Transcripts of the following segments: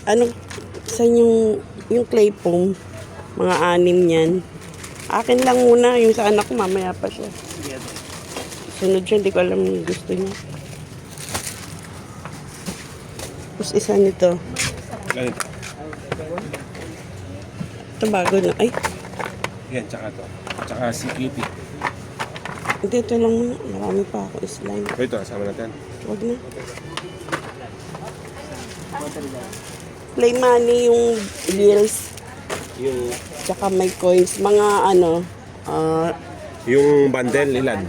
Ano, saan yung clay foam? Mga 6 yan. Akin lang muna, yung sa anak ko, mamaya pa siya. Sunod siya, hindi ko alam yung gusto niya. Tapos isa nito. Ganito. Ito bago na. Ay, Yan, tsaka to. Tsaka si Kitty. hindi, ito lang muna. Marami pa ako slime. Ito, asama natin. Huwag na. Play money yung bills. Yung, Tsaka may coins. Mga ano, yung bundle, ilan?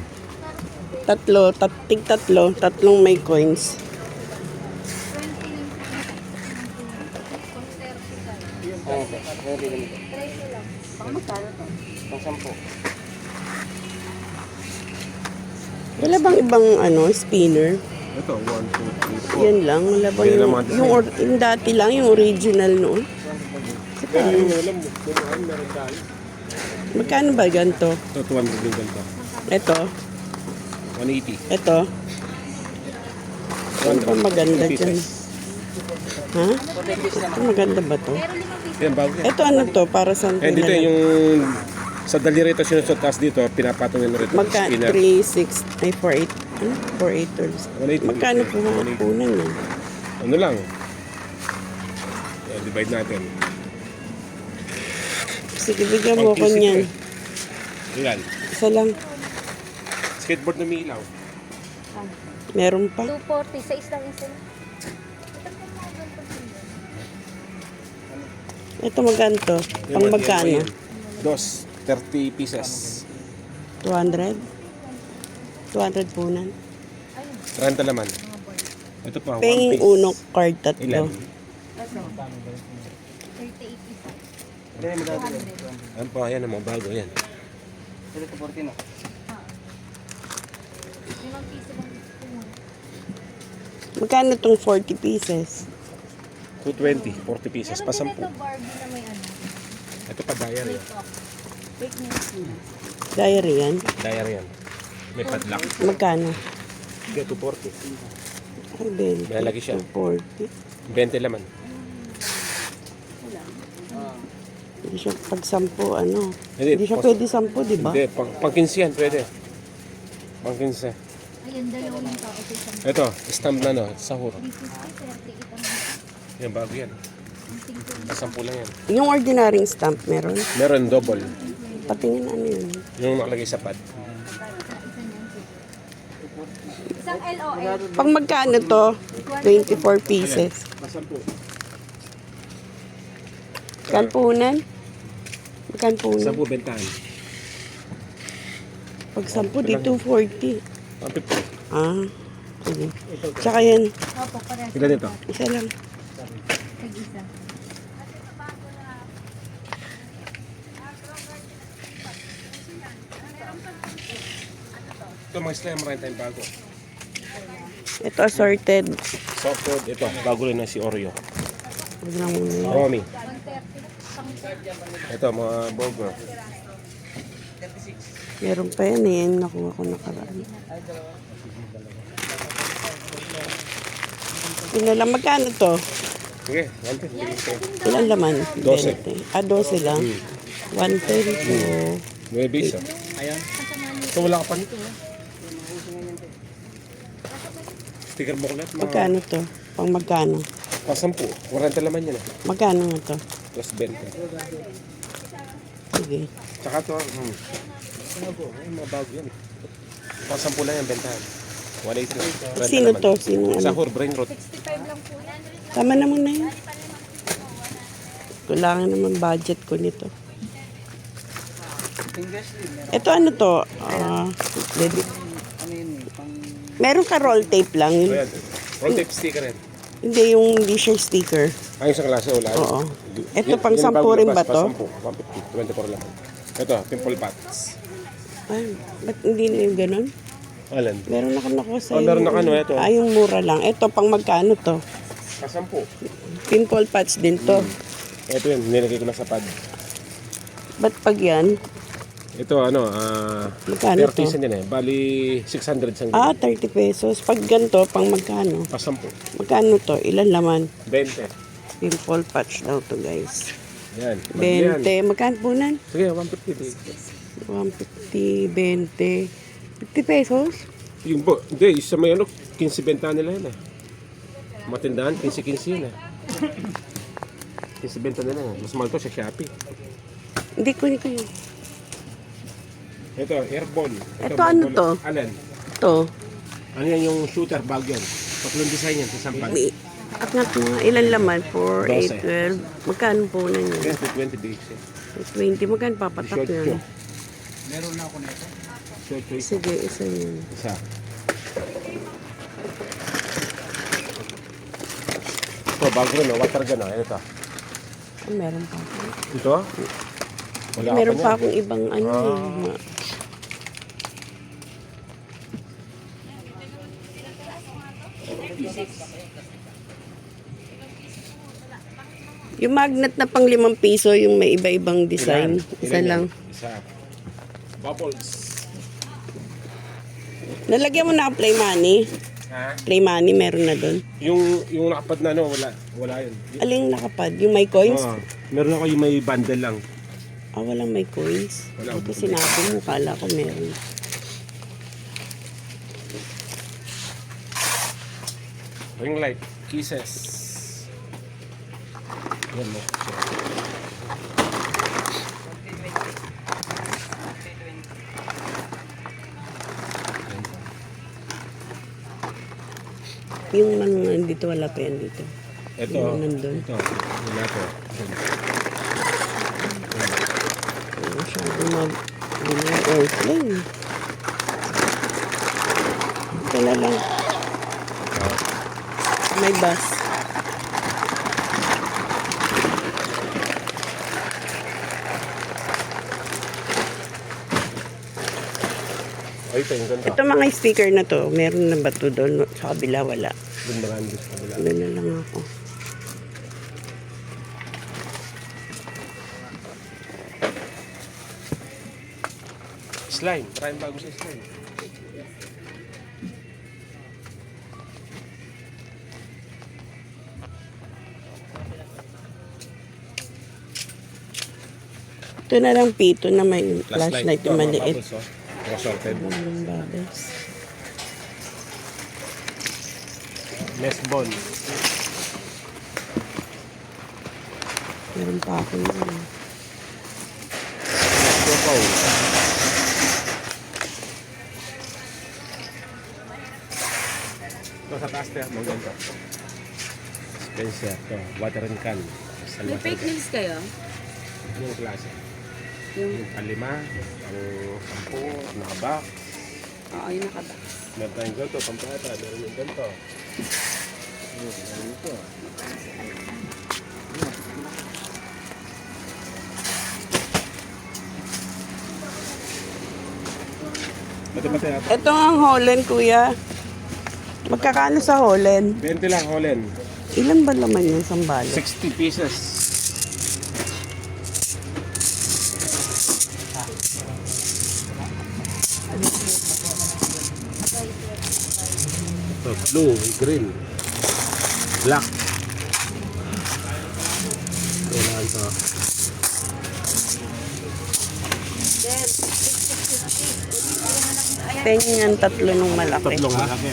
tatlong may coins. Wala bang ibang ano, spinner? Ito, 1, 2, 3, 4. Yan lang. Wala bang Yan yung, lang mga design. yung dati lang, yung original noon? Pero yung alam mo, bumahal meron tayo. Magkano ba ganito? Ito, 200 yung ganito. Ito, 180. ito. Ano ba maganda 2 dyan? pieces. Ha? Ito maganda ba to? Yan, bago yan. Ito ano to? Para saan to Eh, dito nilalagay? yung sa daliri ito sinusot, tapos dito pinapatong nyo rito. Magka Spinner. 3, 6, ay 4, 8. Ano? 4, 8 dollars. 180. Magkano po mga 180. punan yan? Ano lang? Yan, divide natin. Sige, bigyan mo ko Pang niyan. Ilan? Isa lang. Skateboard na may ilaw. Meron pa. 240 sa isang isa. Ito magkano to? Pang magkano? Dos, 30 pieces. 200? 200 punan. 30 laman. Ito pa, 1 Penging piece. uno card Ilan? tatlo. 38 isa. Ano pa, yan ang mga bago, yan. Limang piso lang. Magkano itong 40 pieces? 220, 40 pieces, pa 10. Ito Barbie na may ano. Ito pa diary. Fake news. Diary yan. Diary yan. May padlock. Magkano? Kaya 240. Ay, 20. May lagi siya. 40. 20 laman. Hindi siya pag 10, ano? Hindi, Hindi siya pas- pwede 10, di ba? Hindi, pang 15 yan, pwede. Pang 15. Ayun, dalawang yung tao sa isang Ito, stamp na no, sahur. 350, 38 ang Yan, bago yan. Pa 10 lang yan. Yung ordinaryong stamp meron. Meron double. Patingin ano yun. Yung nakalagay sa pad. isang LOL. Pang magkano to? 24 pieces. Pa 10. Magkano punan? Magkano punan? 10 bentahan. Pag 10, di 240. Pang 50. Ah, sige. Tsaka yan, Opo, parehas. Ilan ito? isa lang. Tag-isa. Ito mga slime, marami tayong bago. Ito assorted. Soft food, ito, bago rin na si Oreo. Huwag lang muna yan. Romy. 130. Ito, mga burger. Meron pa yan eh. Yung nakuha ko nakaraan. Yun na lang. Magkano to? Sige, 150. Ilan laman? 12. 20. Ah, 12 lang. 110 to... 9 base, oh. Ito, wala ka pa nito, oh. Sticker booklet, mga Magkano to? Pang magkano? pa 10. 40 laman yan, eh. Magkano nga to? Plus 20. Sige. Tsaka to, bago, ay, mga bago yan. Pa 10 lang yung bentahan. 180 lang. 40 Sino laman. to? Sino ano? Sahur, brain rot. 65 lang po yan. Tama naman na yun. Kailangan naman budget ko nito. Ito ano to? Meron ka roll tape lang. So, Yun. yan. Roll tape sticker yan. Hindi yung t-shirt sticker. Ayun sa klase, wala. Oo. Ito Yun- pang yun ang 10 bago rin labas, ba pa to? 10, 150, 24 lang. Ito, pimple pots. Ay, ba't hindi na yung ganun? Alan? Meron ako nakuha sa Oh, meron na kano, ito. Ay, yung mura lang. Ito, pang magkano to? Pa 10. Pimple patch din to. Ito yun, nilagay ko na sa pad. Ba't pag yan? Ito, ano, Magkano 30 to? cent yan eh. Bali, 600 sang Ah, 30 pesos. Pag ganito, pang magkano? pa 10. Magkano to? Ilan laman? 20. Simple patch daw to guys. Yan. Yan. 20. Magkano po nan? Sige, 150 din. 150, 20. 50 pesos? Yung po, hindi, sa may ano, 15 benta nila yan eh. Matindahan, 15-15 yan eh. 15 benta nila yan. Mas mahal to sa Shopee. Hindi ko yun. Ito, airball. Ito ano to? Alin? Ito. Ano yan yung shooter bag yan? Tatlong design yan sa isang bag. At mga ilan laman? 4, 12. 8, 12. Magkano po na yun? Yan, 20 days yan. 20. Magkano papatak Short yun? Meron na ako na ito. Short choice. Sige, isa yun. Isa. Ito, bago rin, no? Water gun, no? Ito. Meron pa ako. Ito? Wala Meron pa niyan. akong ibang ano. Yung magnet na pang 5 piso, yung may iba-ibang design. Ilan? Isa Ilan lang. yan? Isa. Bubbles. Nalagyan mo na ang play money. Ha? Play money, meron na doon. Yung nakapad na ano, wala yun. Aling nakapad? Yung may coins? Meron ako yung may bundle lang. Walang may coins. Wala. Ito sinabi mo, kala ko meron. Ring light, kisses. Yan mo. Yung mga dito, wala pa yan dito. Ito. Yung nandun. Ito. Yung nato. Masyado airplane. Ito na lang. May bus. Ay, ito yung ganda. Ito mga speaker na to, meron na ba to doon? Sa kabila, wala. Doon marami doon sa kabila. Doon na lang ako. Slime. Maraming bago sa slime. Ito na lang pito na may flashlight yung maliit. Bubbles, oh. Mga sorted. Yung bubbles. Nest ball. Meron pa ako yun. Nest ball. Ito sa taas niya. Mga ganito. Spencer. Ito. Watering can. May fake nails kayo? Yung klase. Yung, Yung palima, ang 10, nakabak. oo, yung nakaba. Meron tayong ganito, pampata. Meron yung ganito. Meron ito. Mati-mati ha. Ito ang Holland, kuya. Magkakano sa Holland? 20 lang, Holland. Ilan ba laman yung sambalo? 60 pieces. Ito, blue, green, black. Kailangan ito. Pengen yan, tatlo nung malaki. Tatlong malaki.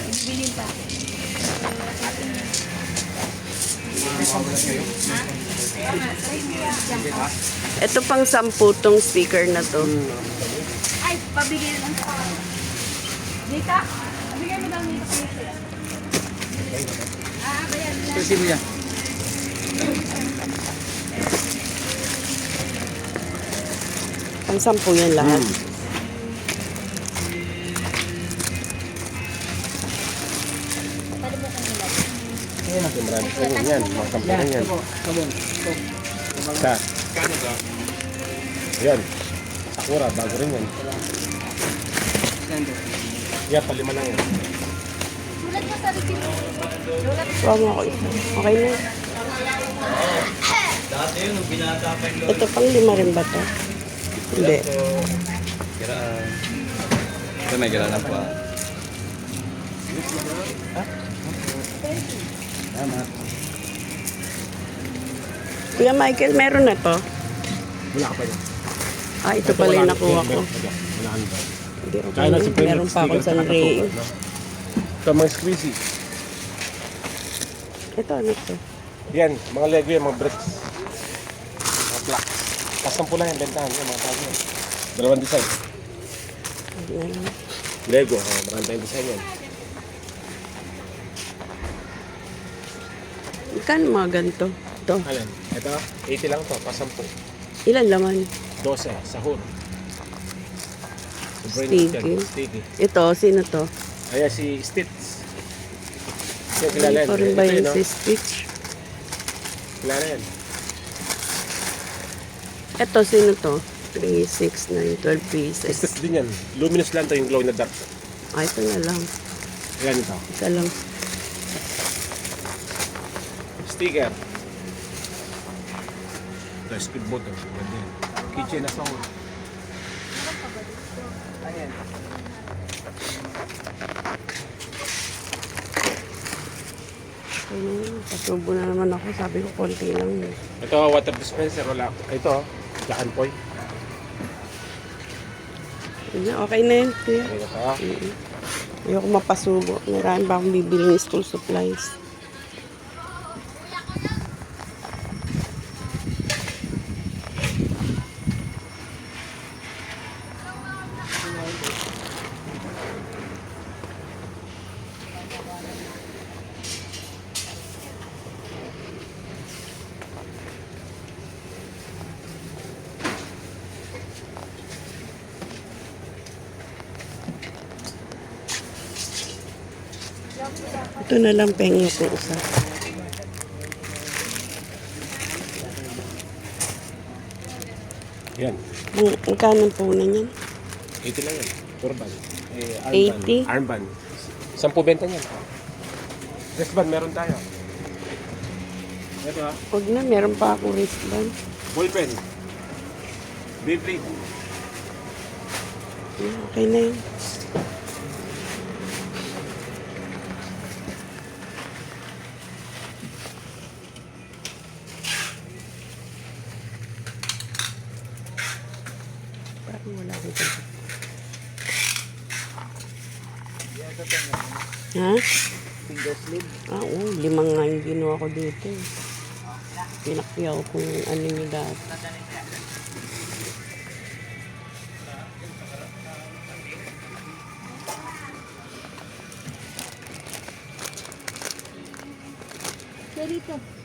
Ito pang 10 tong speaker na to. Ay, pabigay lang sa Nika, pabigay mo daw nito. Bayan na. Pang 10 yan lahat. Ito, marami sa yan. Mga kampunan yan. Sa. Yan. Sakura, bago rin yan. Yan, palima lang yan. Sulat mo sa receipt. Huwag mo ako isa. Okay na. Ito pang 5 rin ba to? Hindi. Ito may gala na po. Salamat. Kuya Michael, meron na to. Wala ka pa yan. Ah, ito pala yung nakuha ko. Wala ka pa. Hindi, okay Kaya na. na si Pwede. Meron pa akong Sanreo. Ito mga squeezy. Ito, ano to? Yan, mga Lego yan, mga bricks. Mga blocks. Pasampu lang yung bentahan yan, mga bago yan. Dalawang design. Ayan. Lego, marami tayong design yan. Ikan mga ganito. Ito. Alin? Ito, 80 lang to, pasampu. Ilan laman? 12, sahur. Sticky. Sticky. Ito, sino to? Ayan si Stitch. Yan, kilala yan. Ito rin ba Ito yung no? si Stitch? Kilala yan. Ito, sino to? 3, 6, 9, 12 pieces. Stitch din yan. Luminous lang to yung glow in the dark. Ah, ito na lang. Ayan ito. Isa lang. Sticker. Ito, speedboat. Ganda yan. Kitchen na sahur. Ayan. Pasubo na naman ako. Sabi ko, konti lang. Ito, water dispenser. Wala. Ito, Jack and Poy. Okay na yun. Kuya. Ito. Ayoko mapasubo. Marami ba akong bibili ng school supplies? Ito na lang pengi ko isa. Yan. Magkano po na yan? 80 lang yan. Turban. 80? Armband. 10 benta niyan. Wristband meron tayo. Ito ha. Huwag na, meron pa akong wristband. Ballpen. Beyblade. Okay na yun. Parang wala akong pagkakas. Ha? Finger sleeve. Ah, oo. 5 nga yung ginawa ko dito. Pinakyaw kung ano nyo dati. Dito.